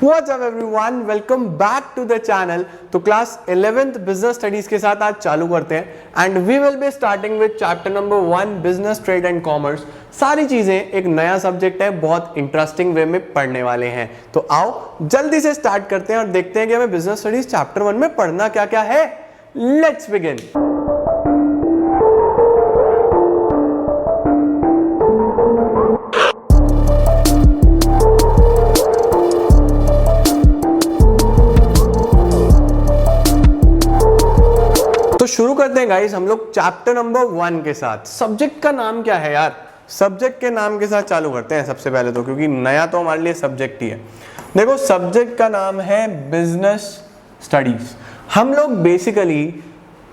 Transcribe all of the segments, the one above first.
What's up everyone? Welcome back to the channel. तो class 11th business studies के साथ आज चालू करते हैं and we will be starting with chapter number 1 business trade and commerce. सारी चीजें एक नया सब्जेक्ट है, बहुत इंटरेस्टिंग वे में पढ़ने वाले हैं। तो आओ जल्दी से स्टार्ट करते हैं और देखते हैं कि हमें बिजनेस स्टडीज चैप्टर 1 में पढ़ना क्या क्या है। Let's begin. तो शुरू करते हैं गाइस हम लोग चैप्टर नंबर 1 के साथ। सब्जेक्ट का नाम क्या है यार? सब्जेक्ट के नाम के साथ चालू करते हैं सबसे पहले तो, क्योंकि नया तो हमारे लिए सब्जेक्ट ही है। देखो सब्जेक्ट का नाम है बिजनेस स्टडीज। हम लोग बेसिकली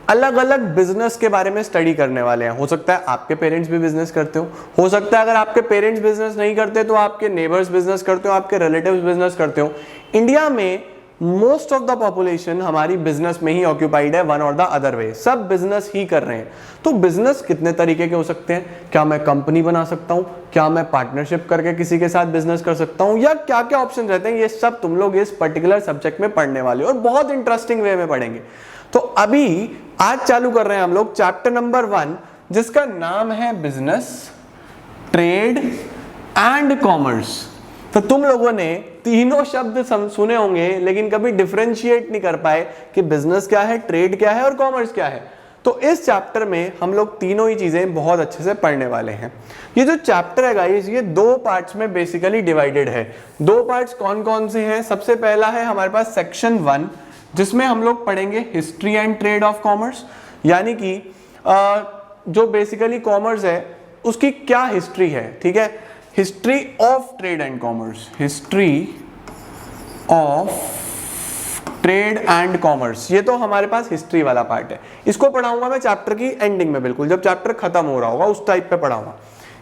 अलग अलग बिजनेस के बारे में स्टडी करने वाले हैं। हो सकता है आपके पेरेंट्स भी बिजनेस करते हो सकता है अगर आपके पेरेंट्स बिजनेस नहीं करते तो आपके नेबर्स बिजनेस करते हो, आपके रिलेटिव्स बिजनेस करते हो। इंडिया में मोस्ट ऑफ द पॉपुलेशन हमारी बिजनेस में ही ऑक्यूपाइड है, वन और द अदर वे। सब बिजनेस ही कर रहे हैं। तो बिजनेस कितने तरीके के हो सकते हैं? क्या मैं कंपनी बना सकता हूं? क्या मैं पार्टनरशिप करके किसी के साथ बिजनेस कर सकता हूं? या क्या क्या ऑप्शन रहते हैं? ये सब तुम लोग इस पर्टिकुलर सब्जेक्ट में पढ़ने वाले हो और बहुत इंटरेस्टिंग वे में पढ़ेंगे। तो अभी आज चालू कर रहे हैं हम लोग चैप्टर नंबर 1, जिसका नाम है बिजनेस ट्रेड एंड कॉमर्स। तो तुम लोगों ने तीनों शब्द सुने होंगे लेकिन कभी डिफरेंशिएट नहीं कर पाए कि बिजनेस क्या है, ट्रेड क्या है और कॉमर्स क्या है। तो इस चैप्टर में हम लोग तीनों ही चीजें बहुत अच्छे से पढ़ने वाले हैं। ये जो चैप्टर है गाइस, ये 2 पार्ट्स में बेसिकली डिवाइडेड है। 2 पार्ट्स कौन कौन से हैं? सबसे पहला है हमारे पास सेक्शन 1, जिसमें हम लोग पढ़ेंगे history and trade off commerce, यानी कि जो बेसिकली कॉमर्स है उसकी क्या हिस्ट्री है। ठीक है, history of trade and commerce, history of trade and commerce, ये तो हमारे पास हिस्ट्री वाला पार्ट है। इसको पढ़ाऊंगा मैं चैप्टर की एंडिंग में, बिल्कुल जब चैप्टर खत्म हो रहा होगा उस टाइप पे पढ़ाऊंगा।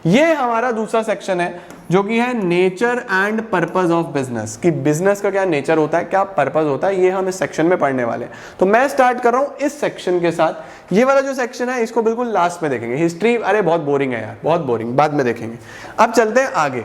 ये हमारा दूसरा सेक्शन है जो कि है nature and purpose of business, कि बिजनेस का क्या नेचर होता है, क्या पर्पस होता है, ये हम इस सेक्शन में पढ़ने वाले हैं। तो मैं स्टार्ट कर रहा हूं इस सेक्शन के साथ। ये वाला जो सेक्शन है इसको बिल्कुल लास्ट में देखेंगे। हिस्ट्री अरे बहुत बोरिंग है यार, बहुत बोरिंग, बाद में देखेंगे। अब चलते हैं आगे।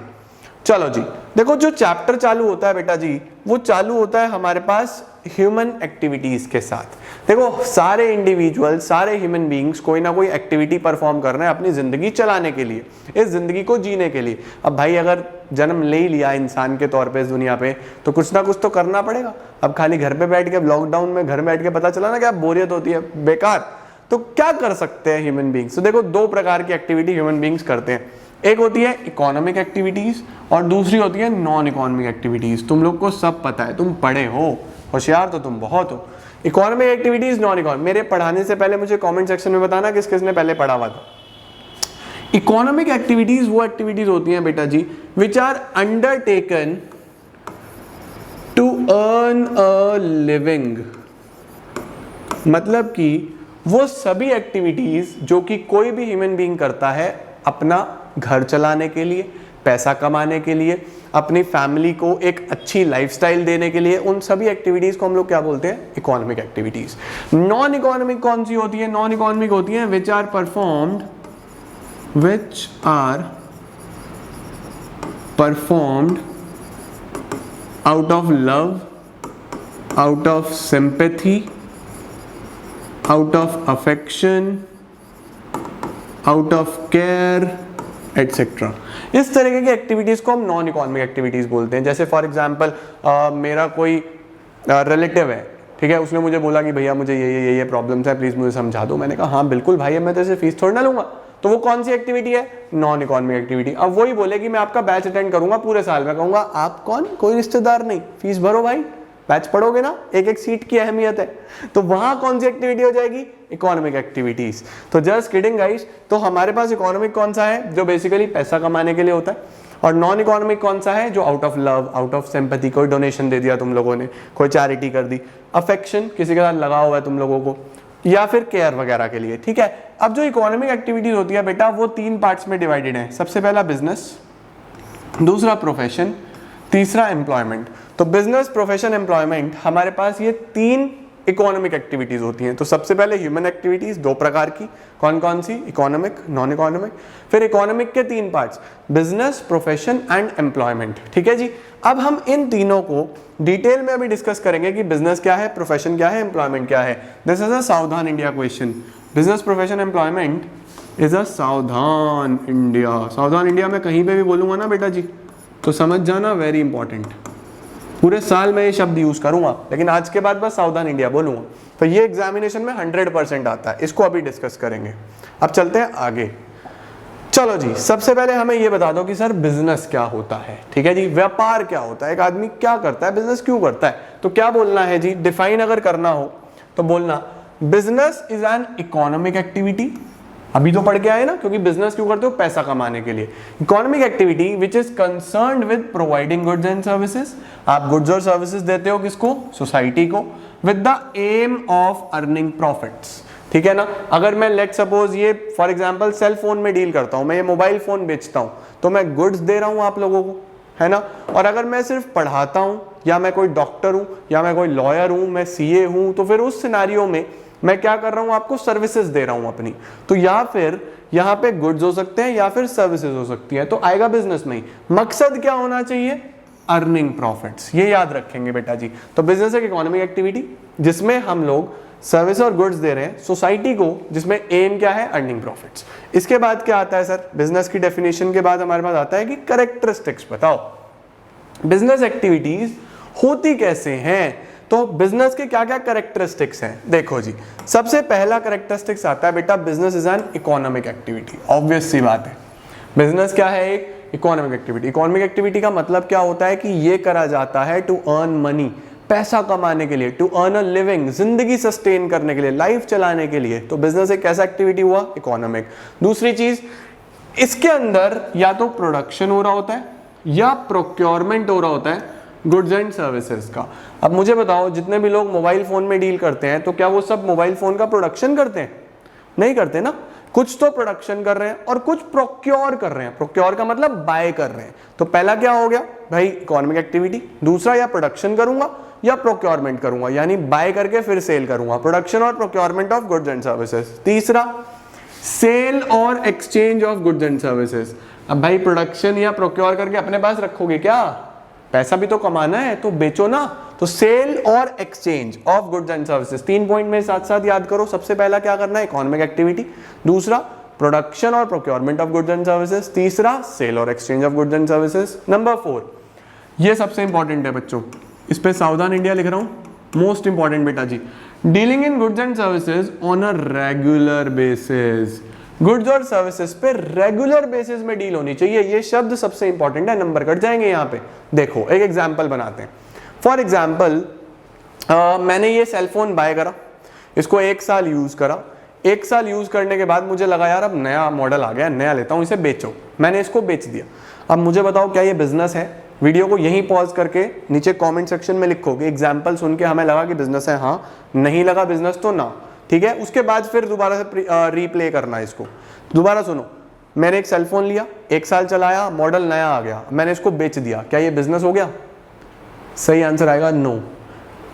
चलो जी, देखो जो चैप्टर चालू होता है बेटा जी, वो चालू होता है हमारे पास ह्यूमन एक्टिविटीज के साथ। देखो सारे इंडिविजुअल, सारे ह्यूमन बीइंग्स कोई ना कोई एक्टिविटी परफॉर्म कर रहे हैं अपनी जिंदगी चलाने के लिए, इस जिंदगी को जीने के लिए। अब भाई अगर जन्म ले ही लिया इंसान के तौर पे इस दुनिया पे, तो कुछ ना कुछ तो करना पड़ेगा। अब खाली घर पे बैठ के, लॉकडाउन में घर बैठ के पता चला ना क्या बोरियत होती है, बेकार। तो क्या कर सकते हैं ह्यूमन बीइंग्स? तो देखो 2 प्रकार की एक्टिविटी ह्यूमन बीइंग्स करते हैं। एक होती है इकोनॉमिक एक्टिविटीज और दूसरी होती है नॉन इकोनॉमिक एक्टिविटीज। तुम लोग को सब पता है, तुम पढ़े हो, होशियार तो तुम बहुत हो। Economic activities, non economic. मेरे पढ़ाने से पहले मुझे कमेंट सेक्शन में बताना किस किसने पहले पढ़ा हुआ था। इकोनॉमिक एक्टिविटीज वो एक्टिविटीज होती हैं बेटा जी which are undertaken to earn a living. मतलब कि वो सभी एक्टिविटीज जो कि कोई भी ह्यूमन बीइंग करता है अपना घर चलाने के लिए, पैसा कमाने के लिए, अपनी फैमिली को एक अच्छी लाइफस्टाइल देने के लिए, उन सभी एक्टिविटीज को हम लोग क्या बोलते हैं? Economic activities. नॉन इकोनॉमिक कौन सी होती है? नॉन इकोनॉमिक होती है which are performed out of love, out of sympathy, out of affection, out of care etcetera. इस तरीके की एक्टिविटीज को हम नॉन इकोनॉमिक एक्टिविटीज बोलते हैं। जैसे फॉर एग्जांपल मेरा कोई रिलेटिव है, ठीक है, उसने मुझे बोला कि भैया मुझे ये प्रॉब्लम्स है, प्लीज मुझे समझा दो। मैंने कहा हाँ बिल्कुल भाई, मैं तेरे से फीस थोड़ी ना लूंगा। तो वो कौन सी एक्टिविटी है? Non economic activity. अब वही बोले कि मैं आपका बैच अटेंड करूंगा पूरे साल में, कहूंगा आप कौन? कोई रिश्तेदार नहीं, फीस भरो भाई, बैच पढ़ोगे ना, एक एक सीट की अहमियत है। तो वहां कौन सी एक्टिविटी हो जाएगी? Economic activities. तो जस्ट किडिंग गाइस, तो हमारे पास इकोनॉमिक कौन सा है? जो बेसिकली पैसा कमाने के लिए होता है। और नॉन इकोनॉमिक कौन सा है? जो out of love, out of sympathy, कोई डोनेशन दे दिया तुम लोगों ने, कोई चैरिटी कर दी, अफेक्शन, किसी के साथ लगाव हुआ है तुम लोगों को, या फिर केयर वगैरह के लिए। ठीक है, अब जो इकोनॉमिक एक्टिविटीज होती है बेटा वो 3 पार्ट्स में डिवाइडेड है। सबसे पहला बिजनेस, दूसरा प्रोफेशन, तीसरा एम्प्लॉयमेंट। तो बिजनेस, प्रोफेशन, एम्प्लॉयमेंट, हमारे पास ये 3 इकोनॉमिक एक्टिविटीज होती हैं। तो सबसे पहले ह्यूमन एक्टिविटीज दो प्रकार की, कौन कौन सी? Economic, non economic. फिर इकोनॉमिक के तीन parts, business, profession and employment. ठीक है जी। अब हम इन तीनों को डिटेल में अभी डिस्कस करेंगे कि बिजनेस क्या है, प्रोफेशन क्या है, एम्प्लॉयमेंट क्या है। दिस इज अ सावधान India question. Business, profession, employment is a सावधान इंडिया। सावधान इंडिया में कहीं पे भी बोलूंगा ना बेटा जी तो समझ जाना, वेरी इंपॉर्टेंट। पूरे साल में ये शब्द यूज करूंगा लेकिन आज के बाद बस सावधान इंडिया बोलूंगा। तो ये एग्जामिनेशन में 100% आता है, इसको अभी डिस्कस करेंगे। अब चलते हैं आगे। चलो जी, सबसे पहले हमें ये बता दो कि सर बिजनेस क्या होता है। ठीक है जी, व्यापार क्या होता है, एक आदमी क्या करता है, बिजनेस क्यों करता है। तो क्या बोलना है जी, डिफाइन अगर करना हो तो बोलना business is an economic activity. अभी तो पढ़ के आए ना, क्योंकि बिजनेस क्यों करते हो, पैसा कमाने के लिए। Economic activity which is concerned with providing goods and services. आप गुड्स और सर्विसेज देते हो किसको, सोसाइटी को, with the aim of earning profits. ठीक है ना। अगर मैं लेट सपोज ये फॉर एग्जांपल सेल फोन में डील करता हूं, मैं ये मोबाइल फोन बेचता हूं, तो मैं गुड्स दे रहा हूं आप लोगों को, है ना। और अगर मैं सिर्फ पढ़ाता हूं, या मैं कोई डॉक्टर हूं, या मैं कोई लॉयर हूं, मैं सीए हूं, तो फिर उस सिनारियो में मैं क्या कर रहा हूं, आपको सर्विसेज दे रहा हूं अपनी। तो या फिर यहाँ पे गुड्स हो सकते हैं या फिर सर्विसेज हो सकती है, तो आएगा बिजनेस में ही। मकसद क्या होना चाहिए, अर्निंग प्रॉफिट्स। ये याद रखेंगे बेटा जी। तो बिजनेस एक इकोनॉमिक एक्टिविटी जिसमें हम लोग सर्विस और गुड्स दे रहे हैं सोसाइटी को, जिसमें एम क्या है, अर्निंग प्रॉफिट्स। इसके बाद क्या आता है सर, बिजनेस की डेफिनेशन के बाद हमारे पास आता है कि कैरेक्टरिस्टिक्स बताओ, बिजनेस एक्टिविटीज होती कैसे हैं। तो बिजनेस के क्या क्या कैरेक्टरिस्टिक्स हैं, देखो जी। सबसे पहला कैरेक्टरिस्टिक्स आता है बेटा, business is an economic activity. Obvious सी बात है, बिजनेस क्या है, एक इकोनॉमिक एक्टिविटी। इकोनॉमिक एक्टिविटी का मतलब क्या होता है कि ये करा जाता है टू अर्न मनी, पैसा कमाने के लिए, टू अर्न अ लिविंग, जिंदगी सस्टेन करने के लिए, लाइफ चलाने के लिए। तो बिजनेस एक कैसा एक्टिविटी हुआ, इकोनॉमिक। दूसरी चीज, इसके अंदर या तो प्रोडक्शन हो रहा होता है या प्रोक्योरमेंट हो रहा होता है गुड्स एंड सर्विसेज का। अब मुझे बताओ, जितने भी लोग मोबाइल फोन में डील करते हैं, तो क्या वो सब मोबाइल फोन का प्रोडक्शन करते हैं? नहीं करते ना। कुछ तो प्रोडक्शन कर रहे हैं और कुछ प्रोक्योर कर रहे हैं। प्रोक्योर का मतलब बाय कर रहे हैं। तो पहला क्या हो गया भाई, इकोनॉमिक एक्टिविटी। दूसरा, या प्रोडक्शन करूंगा या प्रोक्योरमेंट करूंगा, यानी बाय करके फिर सेल करूंगा, प्रोडक्शन और procurement of goods and services. तीसरा, सेल और exchange of goods and services. अब भाई प्रोडक्शन या प्रोक्योर करके अपने पास रखोगे क्या, पैसा भी तो कमाना है, तो बेचो ना। तो सेल और exchange of goods and services, 3 point में साथ साथ याद करो। सबसे पहला क्या करना है, इकोनॉमिक एक्टिविटी। दूसरा, प्रोडक्शन और procurement of goods and services. तीसरा, सेल और exchange of goods and services. Number 4, ये सबसे इंपॉर्टेंट है बच्चों, इस पे सावधान इंडिया लिख रहा हूं, मोस्ट इंपॉर्टेंट बेटा जी। Dealing in goods and services on a regular basis. Goods और सर्विसेज पे रेगुलर बेसिस में डील होनी चाहिए। ये शब्द सबसे इंपॉर्टेंट है, नंबर कट जाएंगे यहाँ पे। देखो एक एग्जांपल बनाते हैं। फॉर एग्जांपल मैंने ये सेलफोन बाय करा, इसको 1 साल यूज करा। 1 साल यूज करने के बाद मुझे लगा यार अब नया मॉडल आ गया, नया लेता हूँ, इसे बेचो। मैंने इसको बेच दिया। अब मुझे बताओ क्या ये बिजनेस है? वीडियो को यहीं पॉज करके नीचे कमेंट सेक्शन में लिखोगे एग्जांपल सुन के हमें लगा कि बिजनेस है, हाँ। नहीं लगा बिजनेस तो ना, ठीक है। उसके बाद फिर दोबारा से रीप्ले करना है इसको। दोबारा सुनो, मैंने एक सेलफोन लिया, 1 साल चलाया, मॉडल नया आ गया, मैंने इसको बेच दिया, क्या ये बिजनेस हो गया? सही आंसर आएगा नो।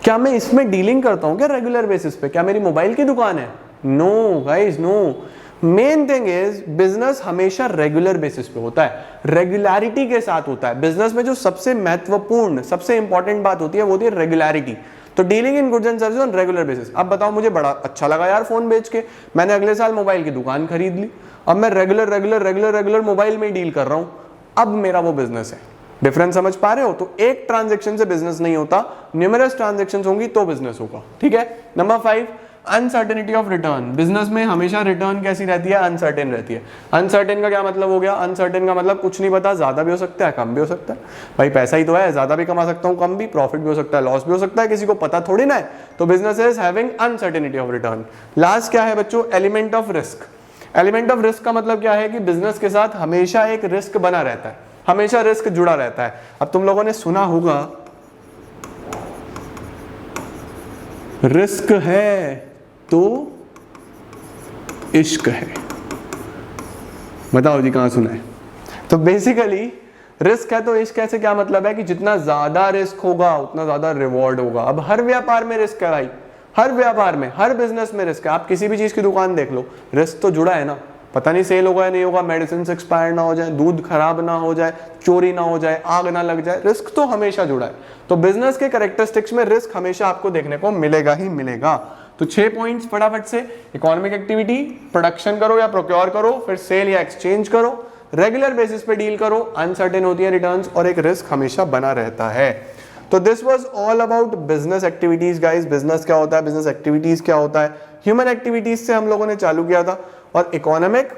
क्या मैं इसमें डीलिंग करता हूं क्या रेगुलर बेसिस पे? क्या मेरी मोबाइल की दुकान है? No guys, no. Main thing is business हमेशा रेगुलर बेसिस पे होता है, रेगुलरिटी के साथ होता है। बिजनेस में जो सबसे महत्वपूर्ण, सबसे इंपॉर्टेंट बात होती है वो होती है रेगुलरिटी। तो dealing in goods and services on regular basis. अब बताओ, मुझे बड़ा अच्छा लगा यार फोन बेच के, मैंने अगले साल मोबाइल की दुकान खरीद ली। अब मैं रेगुलर मोबाइल में डील कर रहा हूं, अब मेरा वो बिजनेस है। डिफरेंस समझ पा रहे हो? तो एक ट्रांजैक्शन से बिजनेस नहीं होता, न्यूमरस ट्रांजैक्शंस होंगी तो बिजनेस होगा, ठीक है। Number 5, uncertainty of return. Business में हमेशा रिटर्न कैसी रहती है? अनसर्टेन रहती है। अनसर्टेन का क्या मतलब हो गया? अनसर्टेन का मतलब कुछ नहीं पता, ज्यादा भी हो सकता है, कम भी हो सकता है। भाई पैसा ही तो है, ज्यादा भी कमा सकता हूँ, कम भी, प्रॉफिट भी हो सकता है, लॉस भी हो सकता है, किसी को पता थोड़ी ना है। तो business is having uncertainty of return. Last क्या है बच्चों? Element of risk. Element of risk का मतलब क्या है कि बिजनेस के साथ हमेशा एक रिस्क बना रहता है, हमेशा रिस्क जुड़ा रहता है। अब तुम लोगों ने सुना होगा रिस्क है तो इश्क है। बताओ जी कहां सुना है? तो बेसिकली रिस्क है तो इश्क है से क्या मतलब है कि जितना ज्यादा रिस्क होगा उतना ज्यादा रिवॉर्ड होगा। अब हर व्यापार में रिस्क है भाई, हर व्यापार में, हर बिजनेस में रिस्क है। आप किसी भी चीज की दुकान देख लो, रिस्क तो जुड़ा है ना। पता नहीं सेल होगा या नहीं होगा, मेडिसिन एक्सपायर ना हो जाए, दूध खराब ना हो जाए, चोरी ना हो जाए, आग ना लग जाए, रिस्क तो हमेशा जुड़ा है। तो बिजनेस के कैरेक्टरिस्टिक्स में रिस्क हमेशा आपको देखने को मिलेगा ही मिलेगा। तो 6 पॉइंट्स फटाफट से, इकोनॉमिक एक्टिविटी, प्रोडक्शन करो या प्रोक्योर करो, फिर सेल या एक्सचेंज करो, रेगुलर बेसिस पे डील करो, अनसर्टेन होती है रिटर्न्स, और एक रिस्क हमेशा बना रहता है। तो this was all about business activities guys. Business क्या होता है, बिजनेस एक्टिविटीज क्या होता है, ह्यूमन एक्टिविटीज से हम लोगों ने चालू किया था, और इकोनॉमिक,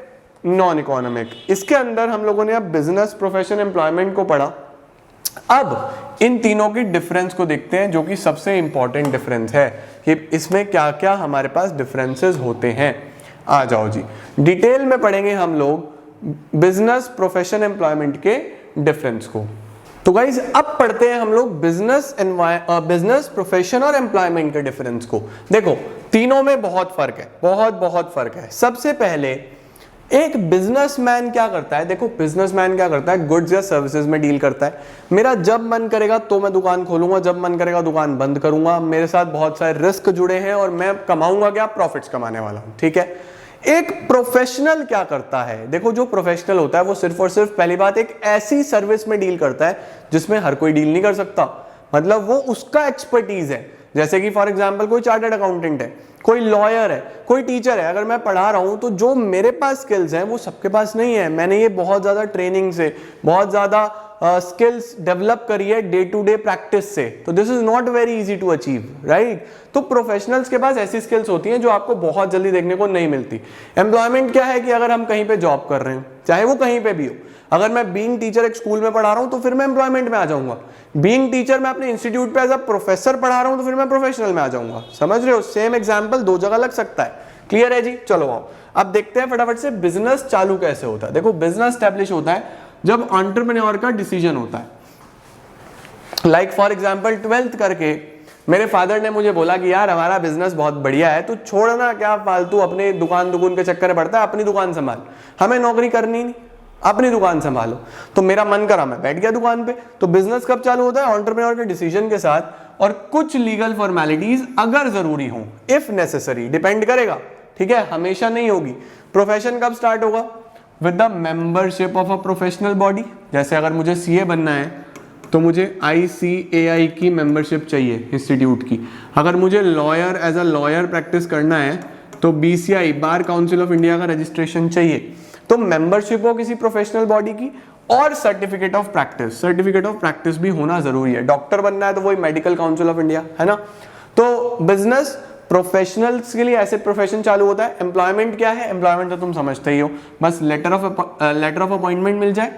नॉन इकोनॉमिक, इसके अंदर हम लोगों ने अब बिजनेस, प्रोफेशन, एम्प्लॉयमेंट को पढ़ा। अब इन तीनों की डिफरेंस को देखते हैं, जो कि सबसे इंपॉर्टेंट डिफरेंस है कि इसमें क्या क्या हमारे पास डिफरेंसेस होते हैं। आ जाओ जी, डिटेल में पढ़ेंगे हम लोग बिजनेस, प्रोफेशन, एम्प्लॉयमेंट के डिफरेंस को। तो गाइज अब पढ़ते हैं हम लोग बिजनेस, प्रोफेशन और एम्प्लॉयमेंट के डिफरेंस को। देखो तीनों में बहुत फर्क है, बहुत फर्क है। सबसे पहले एक बिजनेसमैन क्या करता है, देखो बिजनेसमैन क्या करता है, गुड्स या सर्विसेज में डील करता है। मेरा जब मन करेगा तो मैं दुकान खोलूंगा, जब मन करेगा दुकान बंद करूंगा, मेरे साथ बहुत सारे रिस्क जुड़े हैं और मैं कमाऊंगा क्या, प्रॉफिट्स कमाने वाला हूं, ठीक है। एक प्रोफेशनल क्या करता है, देखो जो प्रोफेशनल होता है वो सिर्फ और सिर्फ पहली बात एक ऐसी सर्विस में डील करता है जिसमें हर कोई डील नहीं कर सकता, मतलब वो उसका एक्सपर्टीज है। जैसे कि फॉर एग्जांपल कोई चार्टर्ड अकाउंटेंट है, कोई लॉयर है, कोई टीचर है, अगर मैं पढ़ा रहा हूं तो जो मेरे पास स्किल्स हैं वो सबके पास नहीं है। मैंने ये बहुत ज्यादा ट्रेनिंग से, बहुत ज्यादा स्किल्स डेवलप करी है डे टू डे प्रैक्टिस से, तो this is not very easy to achieve, right. तो प्रोफेशनल्स के पास ऐसी स्किल्स होती हैं जो आपको बहुत जल्दी देखने को नहीं मिलती। एम्प्लॉयमेंट क्या है कि अगर हम कहीं पे जॉब कर रहे हैं, चाहे वो कहीं पे भी हो, अगर मैं बीइंग टीचर एक स्कूल में पढ़ा रहा हूं तो फिर मैं एम्प्लॉयमेंट में आ जाऊंगा। बीइंग टीचर मैं अपने इंस्टीट्यूट पे एज अ प्रोफेसर पढ़ा रहा हूं तो फिर मैं प्रोफेशनल में आ जाऊंगा। समझ रहे हो, सेम एग्जांपल दो जगह लग सकता है। क्लियर है जी, चलो आओ अब देखते हैं फटाफट से बिजनेस चालू कैसे होता है। देखो बिजनेस स्टैब्लिश होता है जब एंटरप्रेन्योर का डिसीजन होता है। लाइक फॉर एग्जांपल 12th करके मेरे फादर ने मुझे बोला कि यार हमारा बिजनेस बहुत बढ़िया है, तू छोड़ना क्या फालतू अपने दुकान के चक्कर में पड़ता है, अपनी दुकान संभाल, हमें नौकरी करनी नहीं, अपनी दुकान संभालो। तो मेरा मन करा, मैं बैठ गया दुकान पे। तो बिजनेस कब चालू होता है, एंटरप्रेन्योर के डिसीजन के साथ, और कुछ लीगल फॉर्मेलिटीज अगर जरूरी हो, इफ नेसेसरी, डिपेंड करेगा, ठीक है, हमेशा नहीं होगी। प्रोफेशन कब स्टार्ट होगा, with the membership of a professional body. जैसे अगर मुझे सीए बनना है तो मुझे ICAI की मेंबरशिप चाहिए इंस्टीट्यूट की। अगर मुझे lawyer as a lawyer practice करना है तो BCI, bar council of India का रजिस्ट्रेशन चाहिए। तो मेंबरशिप हो किसी प्रोफेशनल बॉडी की, और certificate of practice, certificate of practice भी होना जरूरी है। डॉक्टर बनना है तो वही मेडिकल काउंसिल ऑफ इंडिया, है ना। तो बिजनेस प्रोफेशनल्स के लिए ऐसे प्रोफेशन चालू होता है। एम्प्लॉयमेंट क्या है, एम्प्लॉयमेंट तो तुम समझते ही हो, बस लेटर ऑफ अपॉइंटमेंट मिल जाए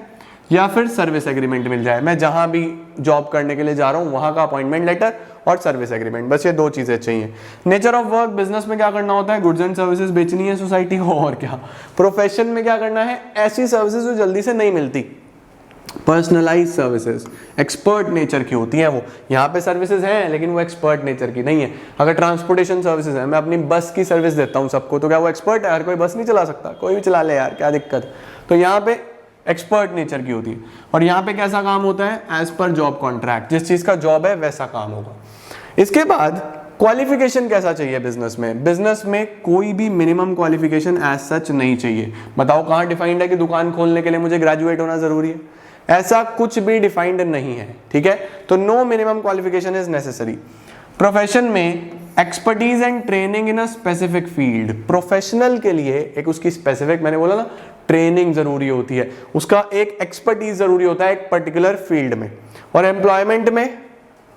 या फिर सर्विस एग्रीमेंट मिल जाए। मैं जहां भी जॉब करने के लिए जा रहा हूं वहां का अपॉइंटमेंट लेटर और सर्विस एग्रीमेंट, बस ये दो चीजें चाहिए। नेचर ऑफ वर्क, बिजनेस में क्या करना होता है, गुड्स एंड सर्विसेज बेचनी है सोसाइटी को, और क्या। प्रोफेशन में क्या करना है, ऐसी सर्विसेज जो जल्दी से नहीं मिलती, पर्सनलाइज सर्विसेज, एक्सपर्ट नेचर की होती हैं वो। यहाँ पे सर्विसेज हैं लेकिन वो एक्सपर्ट नेचर की नहीं है। अगर ट्रांसपोर्टेशन सर्विसेज है, मैं अपनी बस की सर्विस देता हूँ सबको, तो क्या वो एक्सपर्ट है, हर कोई बस नहीं चला सकता, कोई भी चला ले यार, क्या दिक्कत। तो यहाँ पे एक्सपर्ट नेचर की होती है। और यहाँ पे कैसा काम होता है, एज पर जॉब कॉन्ट्रैक्ट, जिस चीज का जॉब है वैसा काम होगा। इसके बाद क्वालिफिकेशन कैसा चाहिए बिजनेस में, बिजनेस में कोई भी मिनिमम क्वालिफिकेशन एज सच नहीं चाहिए। बताओ कहाँ डिफाइंड है कि दुकान खोलने के लिए मुझे ग्रेजुएट होना जरूरी है, ऐसा कुछ भी डिफाइंड नहीं है, ठीक है। तो no minimum qualification is necessary. Profession में expertise and training in a specific field, professional के लिए एक उसकी स्पेसिफिक, मैंने बोला ना, ट्रेनिंग जरूरी होती है, उसका एक एक्सपर्टीज जरूरी होता है एक पर्टिकुलर फील्ड में। और एम्प्लॉयमेंट में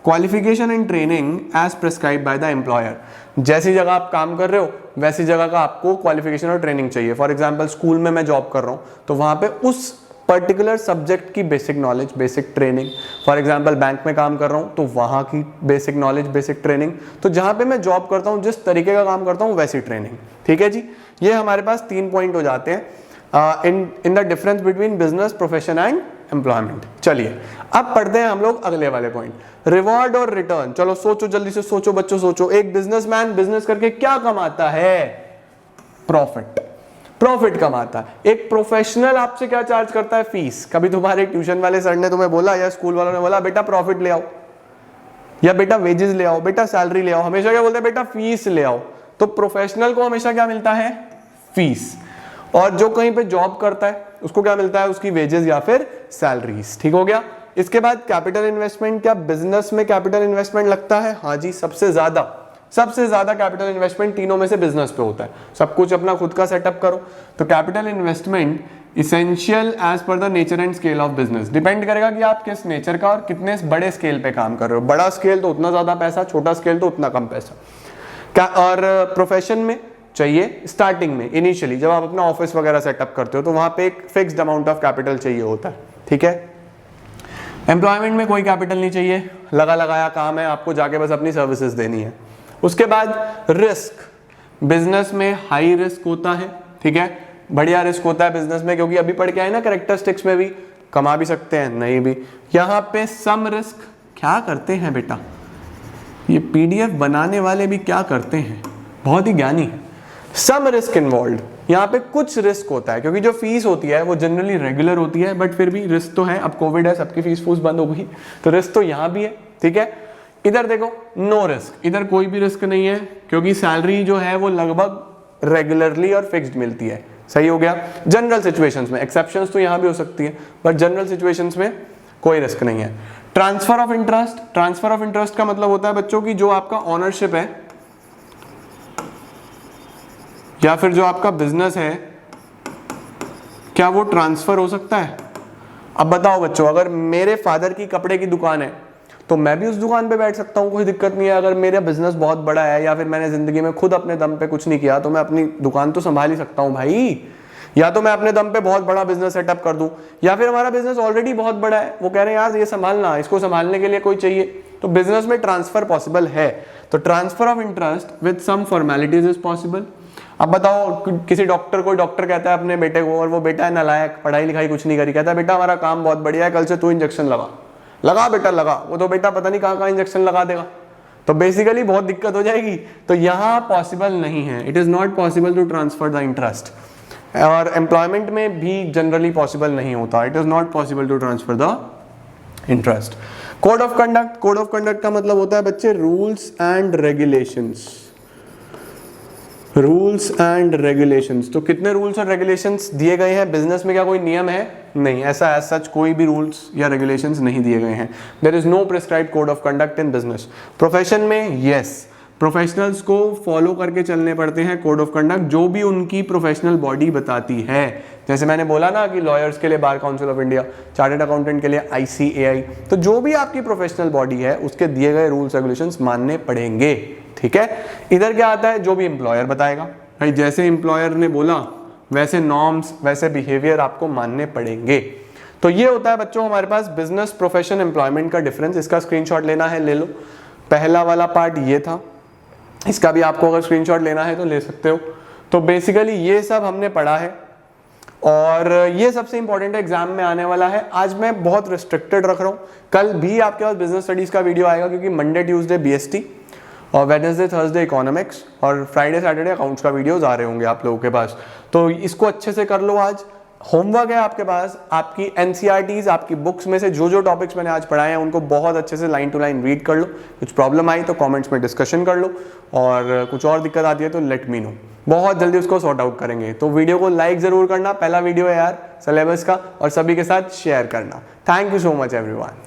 qualification and training as prescribe by the employer, जैसी जगह आप काम कर रहे हो वैसी जगह का आपको क्वालिफिकेशन और ट्रेनिंग चाहिए। फॉर एग्जाम्पल स्कूल में मैं जॉब कर रहा हूँ तो वहां पे उस पर्टिकुलर सब्जेक्ट की basic knowledge, basic training. For example bank में काम कर रहा हूं तो वहां की बेसिक नॉलेज, बेसिक ट्रेनिंग। तो जहां पे मैं जॉब करता हूं, जिस तरीके का काम करता हूं वैसी ट्रेनिंग, ठीक है जी। ये हमारे पास 3 पॉइंट हो जाते हैं in the difference between business, profession and employment. चलिए अब पढ़ते हैं हम लोग अगले वाले पॉइंट, रिवॉर्ड और रिटर्न। चलो सोचो, जल्दी से सोचो बच्चों, सोचो। एक बिजनेसमैन बिजनेस करके क्या कमाता है, प्रॉफिट, प्रॉफिट कमाता है। एक प्रोफेशनल आपसे क्या चार्ज करता है, फीस। कभी तुम्हारे ट्यूशन वाले सर ने तुम्हें बोला या स्कूल वालों ने बोला बेटा प्रॉफिट ले आओ, या बेटा वेजेस ले आओ, बेटा सैलरी ले आओ, हमेशा क्या बोलते हैं बेटा फीस ले आओ। तो प्रोफेशनल को हमेशा क्या मिलता है, फीस, और जो कहीं पे जॉब करता है उसको क्या मिलता है, उसकी वेजेस या फिर सैलरीज। ठीक हो गया। इसके बाद कैपिटल इन्वेस्टमेंट, क्या बिजनेस में कैपिटल इन्वेस्टमेंट लगता है? हाँ जी, सबसे ज्यादा कैपिटल इन्वेस्टमेंट तीनों में से बिजनेस पे होता है। सब कुछ अपना खुद का सेटअप करो। तो capital investment essential as per the nature and scale of business, depend करेगा कि आप किस नेचर का और कितने बड़े स्केल पे काम कर रहे हो। बड़ा स्केल तो उतना ज्यादा पैसा, छोटा स्केल तो उतना कम पैसा। क्या और प्रोफेशन में चाहिए स्टार्टिंग में, इनिशियली जब आप अपना ऑफिस वगैरह सेटअप करते हो तो वहां पे एक फिक्स्ड अमाउंट ऑफ कैपिटल चाहिए होता है। ठीक है। एम्प्लॉयमेंट में कोई कैपिटल नहीं चाहिए, लगा लगाया काम है, आपको जाके बस अपनी सर्विसेज देनी है। उसके बाद रिस्क, बिजनेस में हाई रिस्क होता है। ठीक है, बढ़िया रिस्क होता है बिजनेस में, क्योंकि अभी पढ़ के आए ना कैरेक्टरिस्टिक्स में भी, कमा भी सकते हैं नहीं भी। यहाँ पे सम रिस्क, क्या करते हैं बेटा ये पीडीएफ बनाने वाले भी क्या करते हैं, बहुत ही ज्ञानी है। सम रिस्क इन्वॉल्व, यहाँ पे कुछ रिस्क होता है, क्योंकि जो फीस होती है वो जनरली रेगुलर होती है, बट फिर भी रिस्क तो है। अब कोविड है, सबकी फीस फूस बंद हो गई, तो रिस्क तो यहाँ भी है। ठीक है। इधर देखो नो रिस्क, इधर कोई भी रिस्क नहीं है, क्योंकि सैलरी जो है वो लगभग रेगुलरली और फिक्स्ड मिलती है। सही हो गया। जनरल सिचुएशंस में, एक्सेप्शंस तो यहाँ भी हो सकती है, बट जनरल सिचुएशंस में कोई रिस्क नहीं है। Transfer of interest, transfer of interest का मतलब होता है बच्चों की जो आपका ऑनरशिप है या फिर जो आपका बिजनेस है, क्या वो ट्रांसफर हो सकता है? अब बताओ बच्चों, अगर मेरे फादर की कपड़े की दुकान है तो मैं भी उस दुकान पे बैठ सकता हूँ, कोई दिक्कत नहीं है। अगर मेरा बिजनेस बहुत बड़ा है या फिर मैंने जिंदगी में खुद अपने दम पे कुछ नहीं किया, तो मैं अपनी दुकान तो संभाल ही सकता हूँ भाई। या तो मैं अपने दम पे बहुत बड़ा बिजनेस सेटअप कर दूं, या फिर हमारा बिजनेस ऑलरेडी बहुत बड़ा है, वो कह रहे हैं यार ये संभालना, इसको संभालने के लिए कोई चाहिए, तो बिजनेस में ट्रांसफर पॉसिबल है। तो transfer of interest with some formalities is possible. अब बताओ किसी डॉक्टर, कोई डॉक्टर कहता है अपने बेटे को, और वो बेटा है नालायक, पढ़ाई लिखाई कुछ नहीं करी, कहता है बेटा हमारा काम बहुत बढ़िया है, कल से तू इंजेक्शन लगा, लगा बेटा लगा, वो तो बेटा पता नहीं कहाँ कहाँ इंजेक्शन लगा देगा, तो बेसिकली बहुत दिक्कत हो जाएगी। तो यहाँ पॉसिबल नहीं है, it is not possible to transfer the interest. और एम्प्लॉयमेंट में भी जनरली पॉसिबल नहीं होता, it is not possible to transfer the interest. Code of conduct, code of conduct का मतलब होता है बच्चे rules and regulations, rules and regulations. तो कितने रूल्स और रेगुलेशंस दिए गए हैं बिजनेस में? क्या कोई नियम है? नहीं, ऐसा एज सच कोई भी रूल्स या रेगुलेशंस नहीं दिए गए हैं। There is no prescribed code of conduct in business. Profession में यस, प्रोफेशनल्स को फॉलो करके चलने पड़ते हैं कोड ऑफ कंडक्ट, जो भी उनकी प्रोफेशनल बॉडी बताती है। जैसे मैंने बोला ना कि लॉयर्स के लिए बार council of India, chartered accountant के लिए ICAI, तो जो भी आपकी प्रोफेशनल बॉडी है उसके दिए गए रूल्स रेगुलेशंस मानने पड़ेंगे। ठीक है। इधर क्या आता है? जो भी एम्प्लॉयर बताएगा भाई, जैसे एम्प्लॉयर ने बोला वैसे नॉर्म्स, वैसे बिहेवियर आपको मानने पड़ेंगे। तो ये होता है बच्चों हमारे पास बिजनेस, प्रोफेशन, एम्प्लॉयमेंट का डिफरेंस। इसका स्क्रीनशॉट लेना है ले लो। पहला वाला पार्ट ये था, इसका भी आपको अगर स्क्रीनशॉट लेना है तो ले सकते हो। तो बेसिकली ये सब हमने पढ़ा है, और ये सबसे इंपॉर्टेंट एग्जाम में आने वाला है। आज मैं बहुत रिस्ट्रिक्टेड रख रहा हूँ, कल भी आपके पास बिजनेस स्टडीज का वीडियो आएगा, क्योंकि मंडे ट्यूसडे BST और वेडनेसडे थर्सडे इकोनॉमिक्स और फ्राइडे सैटरडे अकाउंट्स का वीडियोस आ रहे होंगे आप लोगों के पास। तो इसको अच्छे से कर लो। आज होमवर्क है आपके पास, आपकी NCERTs, आपकी बुक्स में से जो जो टॉपिक्स मैंने आज पढ़ाए हैं उनको बहुत अच्छे से लाइन टू लाइन रीड कर लो। कुछ प्रॉब्लम आई तो कमेंट्स में डिस्कशन कर लो, और कुछ और दिक्कत आती है तो लेट मी नो, बहुत जल्दी उसको सॉर्ट आउट करेंगे। तो वीडियो को लाइक जरूर करना, पहला वीडियो है यार सिलेबस का, और सभी के साथ शेयर करना। Thank you so much everyone.